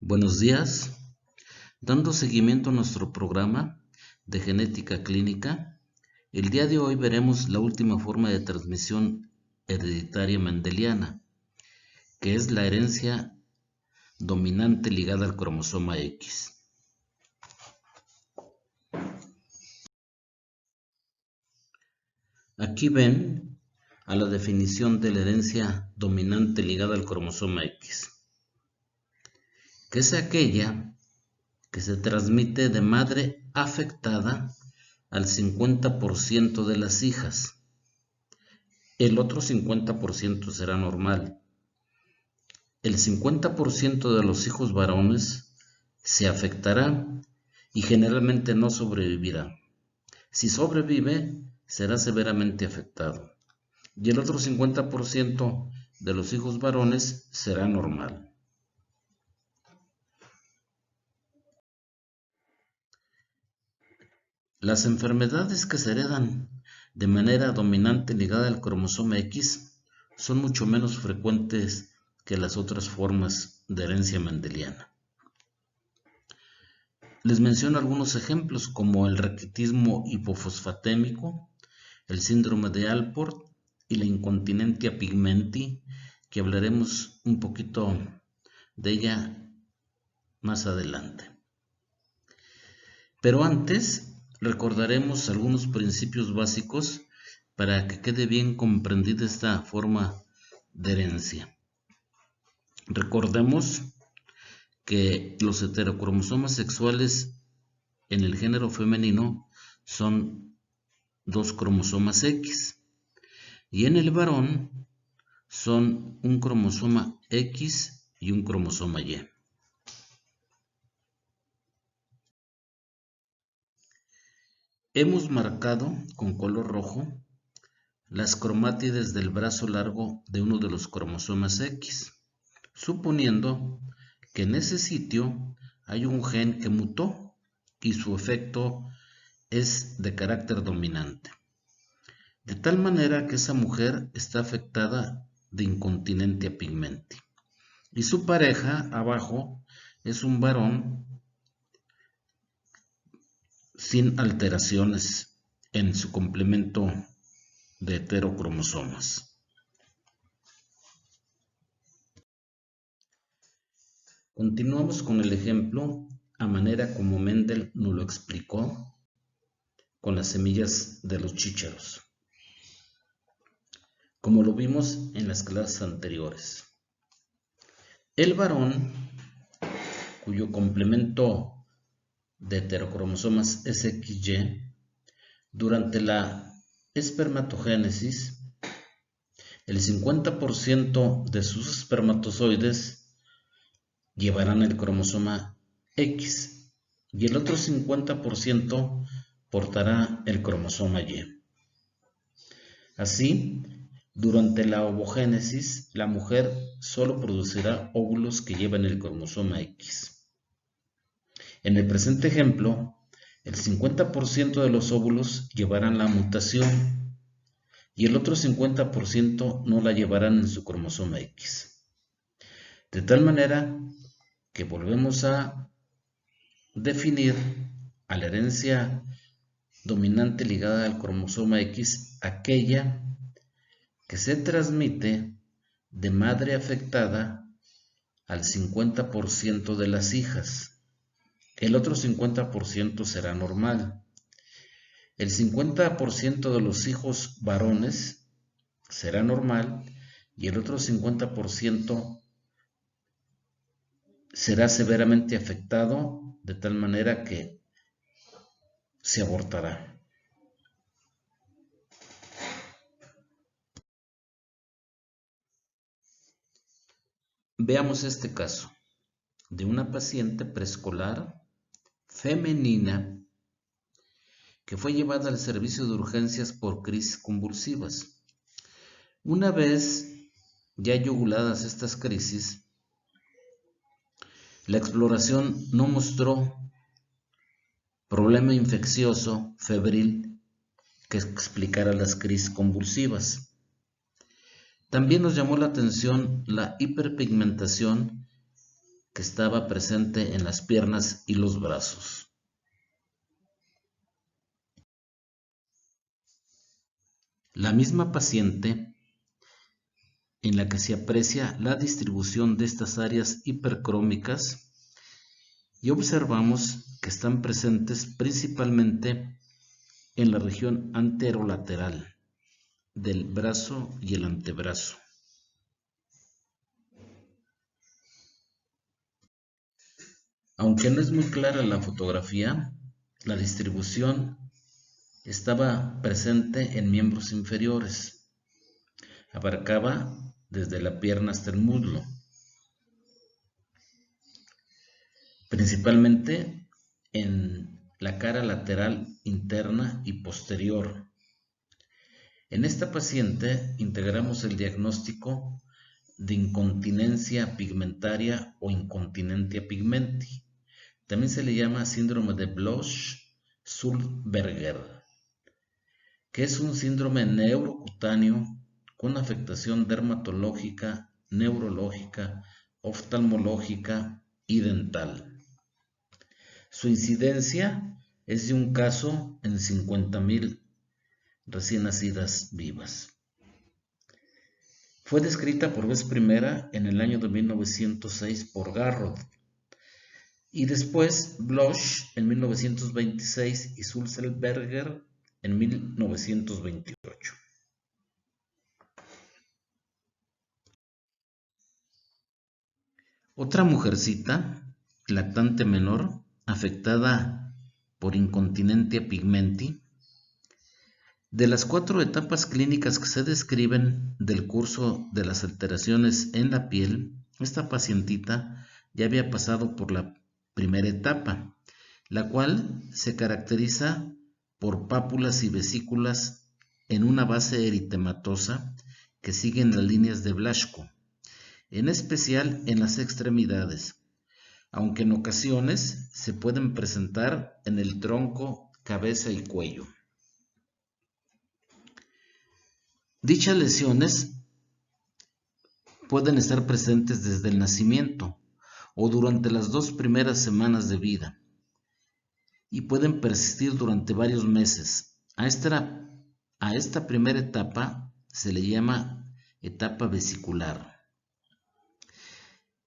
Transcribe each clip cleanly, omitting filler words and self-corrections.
Buenos días. Dando seguimiento a nuestro programa de genética clínica, el día de hoy veremos la última forma de transmisión hereditaria mendeliana, que es la herencia dominante ligada al cromosoma X. Aquí ven a la definición de la herencia dominante ligada al cromosoma X, que es aquella que se transmite de madre afectada al 50% de las hijas. El otro 50% será normal. El 50% de los hijos varones se afectará y generalmente no sobrevivirá. Si sobrevive, será severamente afectado. Y el otro 50% de los hijos varones será normal. Las enfermedades que se heredan de manera dominante ligada al cromosoma X son mucho menos frecuentes que las otras formas de herencia mendeliana. Les menciono algunos ejemplos como el raquitismo hipofosfatémico, el síndrome de Alport y la incontinencia pigmenti, que hablaremos un poquito de ella más adelante. Pero antes, recordaremos algunos principios básicos para que quede bien comprendida esta forma de herencia. Recordemos que los heterocromosomas sexuales en el género femenino son 2 cromosomas X y en el varón son un cromosoma X y un cromosoma Y. Hemos marcado con color rojo las cromátides del brazo largo de uno de los cromosomas X, suponiendo que en ese sitio hay un gen que mutó y su efecto es de carácter dominante, de tal manera que esa mujer está afectada de incontinencia pigmenti y su pareja abajo es un varón sin alteraciones en su complemento de heterocromosomas. Continuamos con el ejemplo a manera como Mendel nos lo explicó con las semillas de los chícharos, como lo vimos en las clases anteriores. El varón, cuyo complemento de heterocromosomas es XY, durante la espermatogénesis, el 50% de sus espermatozoides llevarán el cromosoma X y el otro 50% portará el cromosoma Y. Así, durante la ovogénesis, la mujer solo producirá óvulos que llevan el cromosoma X. En el presente ejemplo, el 50% de los óvulos llevarán la mutación y el otro 50% no la llevarán en su cromosoma X. De tal manera que volvemos a definir a la herencia dominante ligada al cromosoma X, aquella que se transmite de madre afectada al 50% de las hijas. El otro 50% será normal. El 50% de los hijos varones será normal y el otro 50% será severamente afectado de tal manera que se abortará. Veamos este caso de una paciente preescolar femenina que fue llevada al servicio de urgencias por crisis convulsivas. Una vez ya yuguladas estas crisis, la exploración no mostró problema infeccioso febril que explicara las crisis convulsivas. También nos llamó la atención la hiperpigmentación que estaba presente en las piernas y los brazos. La misma paciente en la que se aprecia la distribución de estas áreas hipercrómicas y observamos que están presentes principalmente en la región anterolateral del brazo y el antebrazo. Aunque no es muy clara la fotografía, la distribución estaba presente en miembros inferiores. Abarcaba desde la pierna hasta el muslo, principalmente en la cara lateral interna y posterior. En esta paciente integramos el diagnóstico de incontinencia pigmentaria o incontinencia pigmenti. También se le llama síndrome de Bloch-Sulzberger, que es un síndrome neurocutáneo con afectación dermatológica, neurológica, oftalmológica y dental. Su incidencia es de un caso en 50,000 recién nacidas vivas. Fue descrita por vez primera en el año de 1906 por Garrod y después Bloch en 1926 y Sulzberger en 1928. Otra mujercita, lactante menor, afectada por incontinencia pigmenti. De las 4 etapas clínicas que se describen del curso de las alteraciones en la piel, esta pacientita ya había pasado por la primera etapa, la cual se caracteriza por pápulas y vesículas en una base eritematosa que siguen las líneas de Blaschko, en especial en las extremidades, aunque en ocasiones se pueden presentar en el tronco, cabeza y cuello. Dichas lesiones pueden estar presentes desde el nacimiento o durante las 2 primeras semanas de vida y pueden persistir durante varios meses. A esta primera etapa se le llama etapa vesicular.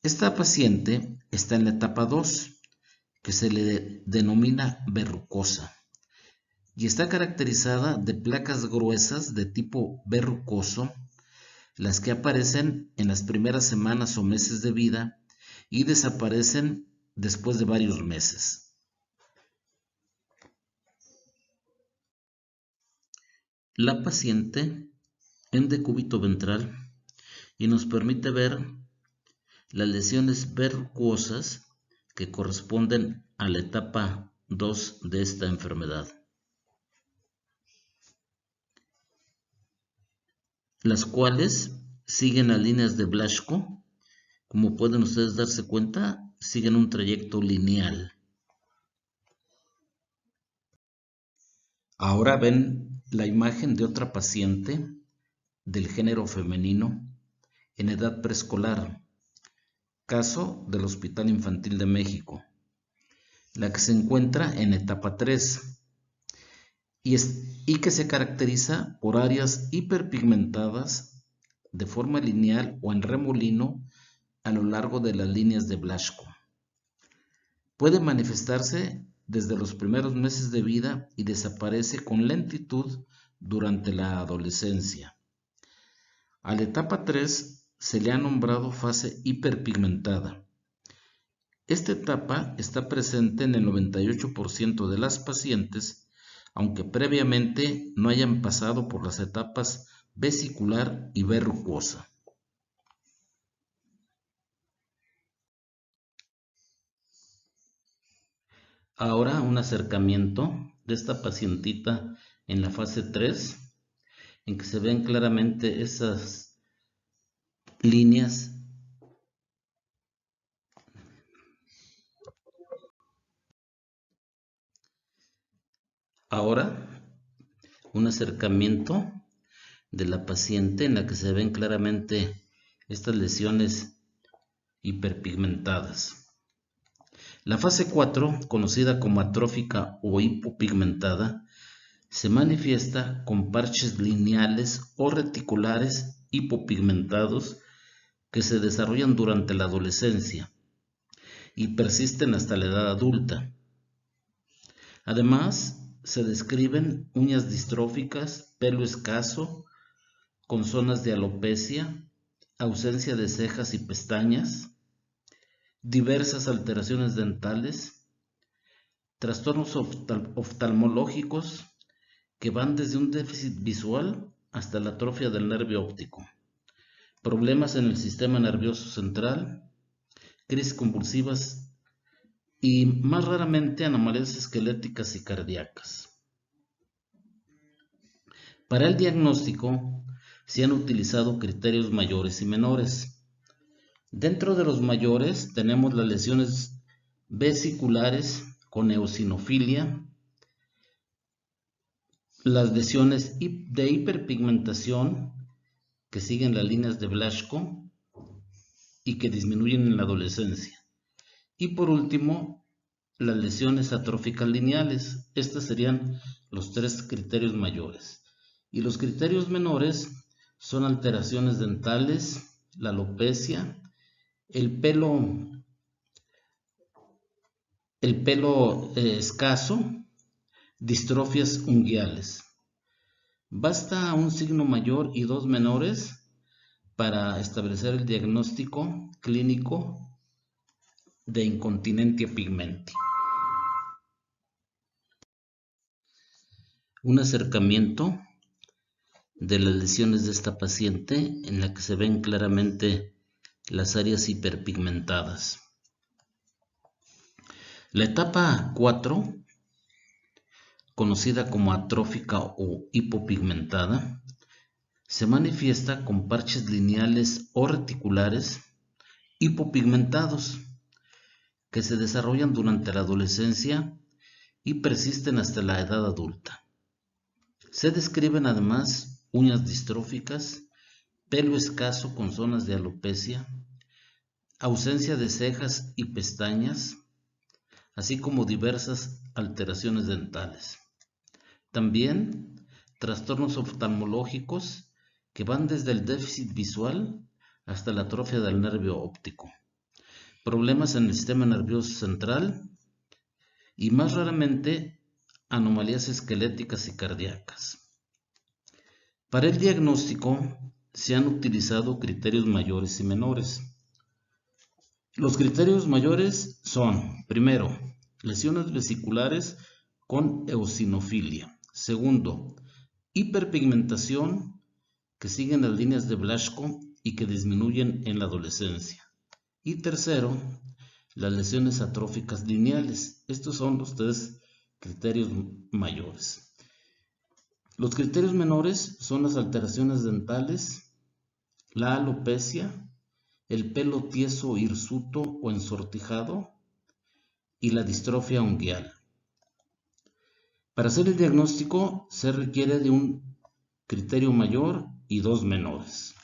Esta paciente está en la etapa 2, que se le denomina verrucosa, y está caracterizada de placas gruesas de tipo verrucoso, las que aparecen en las primeras semanas o meses de vida y desaparecen después de varios meses. La paciente en decúbito ventral y nos permite ver las lesiones verrucosas que corresponden a la etapa 2 de esta enfermedad, las cuales siguen las líneas de Blaschko. Como pueden ustedes darse cuenta, siguen un trayecto lineal. Ahora ven la imagen de otra paciente del género femenino en edad preescolar, caso del Hospital Infantil de México, la que se encuentra en etapa 3 y que se caracteriza por áreas hiperpigmentadas de forma lineal o en remolino a lo largo de las líneas de Blaschko. Puede manifestarse desde los primeros meses de vida y desaparece con lentitud durante la adolescencia. A la etapa 3 se le ha nombrado fase hiperpigmentada. Esta etapa está presente en el 98% de las pacientes, aunque previamente no hayan pasado por las etapas vesicular y verrucosa. Ahora un acercamiento de esta pacientita en la fase 3, en que se ven claramente esas líneas Ahora, un acercamiento de la paciente en la que se ven claramente estas lesiones hiperpigmentadas. La fase 4, conocida como atrófica o hipopigmentada, se manifiesta con parches lineales o reticulares hipopigmentados que se desarrollan durante la adolescencia y persisten hasta la edad adulta. Además, se describen uñas distróficas, pelo escaso, con zonas de alopecia, ausencia de cejas y pestañas, diversas alteraciones dentales, trastornos oftalmológicos que van desde un déficit visual hasta la atrofia del nervio óptico, problemas en el sistema nervioso central, crisis convulsivas y más raramente anomalías esqueléticas y cardíacas. Para el diagnóstico se han utilizado criterios mayores y menores. Dentro de los mayores tenemos las lesiones vesiculares con eosinofilia, las lesiones de hiperpigmentación que siguen las líneas de Blaschko y que disminuyen en la adolescencia. Y por último, las lesiones atróficas lineales. Estos serían los 3 criterios mayores. Y los criterios menores son alteraciones dentales, la alopecia, el pelo escaso, distrofias unguiales. Basta un signo mayor y 2 menores para establecer el diagnóstico clínico de incontinencia pigmentia. Un acercamiento de las lesiones de esta paciente en la que se ven claramente las áreas hiperpigmentadas. La etapa 4, conocida como atrófica o hipopigmentada, se manifiesta con parches lineales o reticulares hipopigmentados que se desarrollan durante la adolescencia y persisten hasta la edad adulta. Se describen además uñas distróficas, pelo escaso con zonas de alopecia, ausencia de cejas y pestañas, así como diversas alteraciones dentales. También trastornos oftalmológicos que van desde el déficit visual hasta la atrofia del nervio óptico, problemas en el sistema nervioso central y más raramente anomalías esqueléticas y cardíacas. Para el diagnóstico se han utilizado criterios mayores y menores. Los criterios mayores son, primero, lesiones vesiculares con eosinofilia. Segundo, hiperpigmentación que siguen las líneas de Blaschko y que disminuyen en la adolescencia. Y tercero, las lesiones atróficas lineales. Estos son los 3 criterios mayores. Los criterios menores son las alteraciones dentales, la alopecia, el pelo tieso, hirsuto o ensortijado y la distrofia unguial. Para hacer el diagnóstico se requiere de un criterio mayor y 2 menores.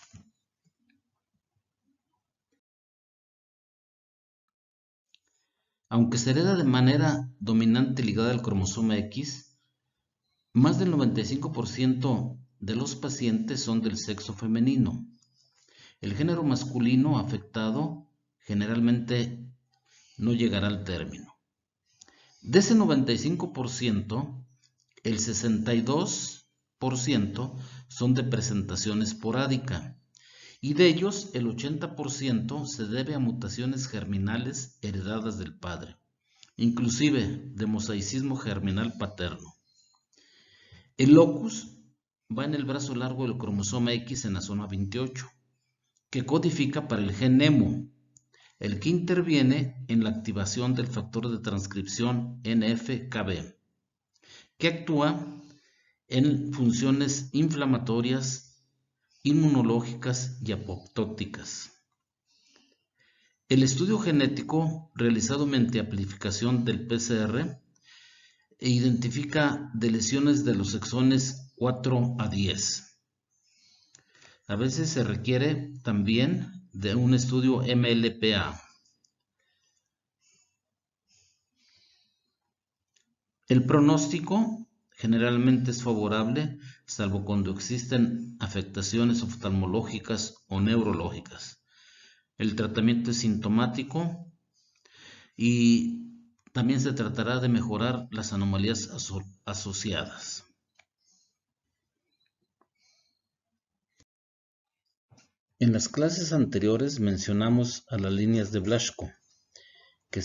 Aunque se hereda de manera dominante ligada al cromosoma X, más del 95% de los pacientes son del sexo femenino. El género masculino afectado generalmente no llegará al término. De ese 95%, el 62% son de presentación esporádica y de ellos el 80% se debe a mutaciones germinales heredadas del padre, inclusive de mosaicismo germinal paterno. El locus va en el brazo largo del cromosoma X en la zona 28, que codifica para el gen Nemo, el que interviene en la activación del factor de transcripción NF-κB, que actúa en funciones inflamatorias, inmunológicas y apoptóticas. El estudio genético realizado mediante amplificación del PCR identifica de lesiones de los exones 4 a 10. A veces se requiere también de un estudio MLPA. El pronóstico generalmente es favorable, salvo cuando existen afectaciones oftalmológicas o neurológicas. El tratamiento es sintomático y también se tratará de mejorar las anomalías asociadas. En las clases anteriores mencionamos a las líneas de Blaschko, que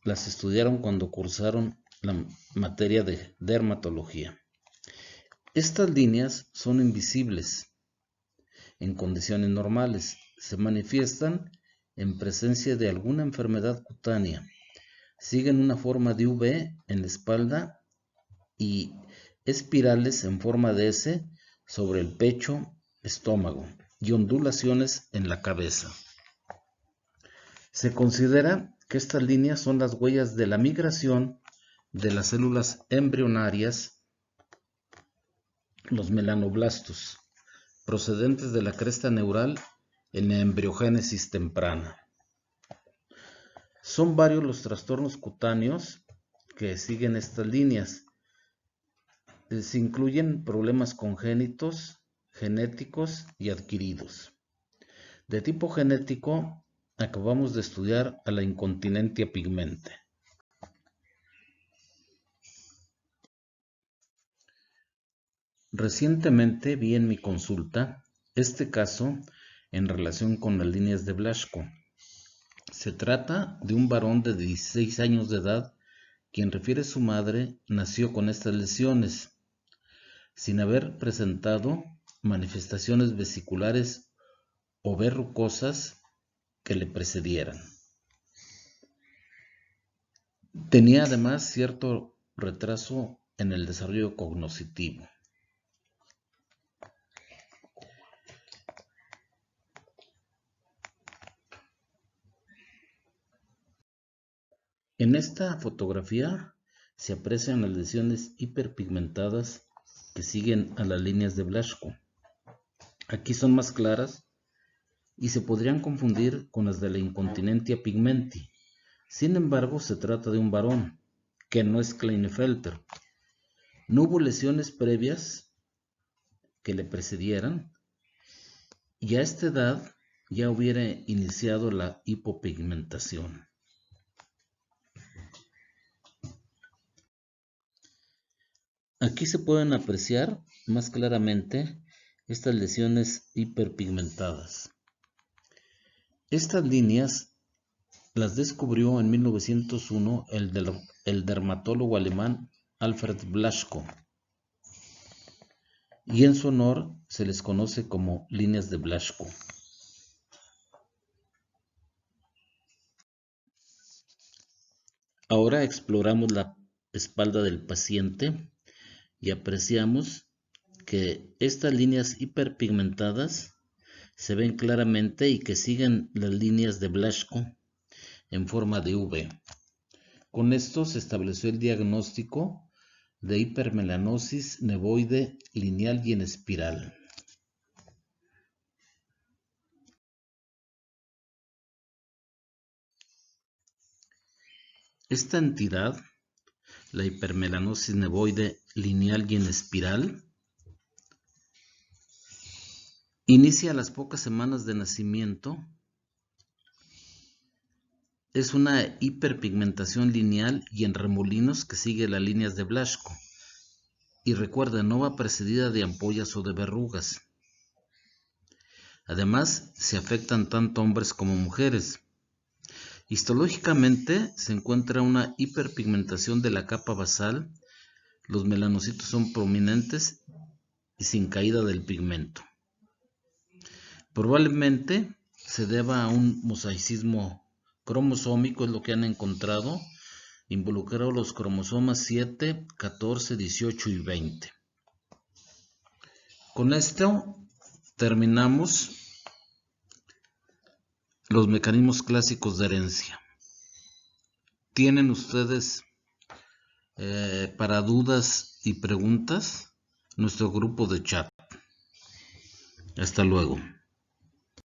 las estudiaron cuando cursaron la materia de dermatología. Estas líneas son invisibles en condiciones normales, se manifiestan en presencia de alguna enfermedad cutánea, siguen una forma de V en la espalda y espirales en forma de S sobre el pecho, estómago y ondulaciones en la cabeza. Se considera que estas líneas son las huellas de la migración de las células embrionarias, los melanoblastos, procedentes de la cresta neural en la embriogénesis temprana. Son varios los trastornos cutáneos que siguen estas líneas. Se incluyen problemas congénitos, genéticos y adquiridos. De tipo genético, acabamos de estudiar a la incontinencia pigmente. Recientemente vi en mi consulta este caso en relación con las líneas de Blaschko. Se trata de un varón de 16 años de edad quien refiere su madre nació con estas lesiones, sin haber presentado manifestaciones vesiculares o verrucosas que le precedieran. Tenía además cierto retraso en el desarrollo cognitivo. En esta fotografía se aprecian las lesiones hiperpigmentadas que siguen a las líneas de Blaschko. Aquí son más claras y se podrían confundir con las de la incontinencia pigmenti. Sin embargo, se trata de un varón, que no es Klinefelter. No hubo lesiones previas que le precedieran y a esta edad ya hubiera iniciado la hipopigmentación. Aquí se pueden apreciar más claramente estas lesiones hiperpigmentadas. Estas líneas las descubrió en 1901 el dermatólogo alemán Alfred Blaschko y en su honor se les conoce como líneas de Blaschko. Ahora exploramos la espalda del paciente y apreciamos que estas líneas hiperpigmentadas se ven claramente y que siguen las líneas de Blaschko en forma de V. Con esto se estableció el diagnóstico de hipermelanosis nevoide lineal y en espiral. Esta entidad, la hipermelanosis nevoide lineal y en espiral, inicia a las pocas semanas de nacimiento. Es una hiperpigmentación lineal y en remolinos que sigue las líneas de Blaschko. Y recuerda, no va precedida de ampollas o de verrugas. Además, se afectan tanto hombres como mujeres. Histológicamente se encuentra una hiperpigmentación de la capa basal. Los melanocitos son prominentes y sin caída del pigmento. Probablemente se deba a un mosaicismo cromosómico, es lo que han encontrado, involucrado los cromosomas 7, 14, 18 y 20. Con esto terminamos los mecanismos clásicos de herencia. ¿Tienen ustedes para dudas y preguntas? Nuestro grupo de chat. Hasta luego.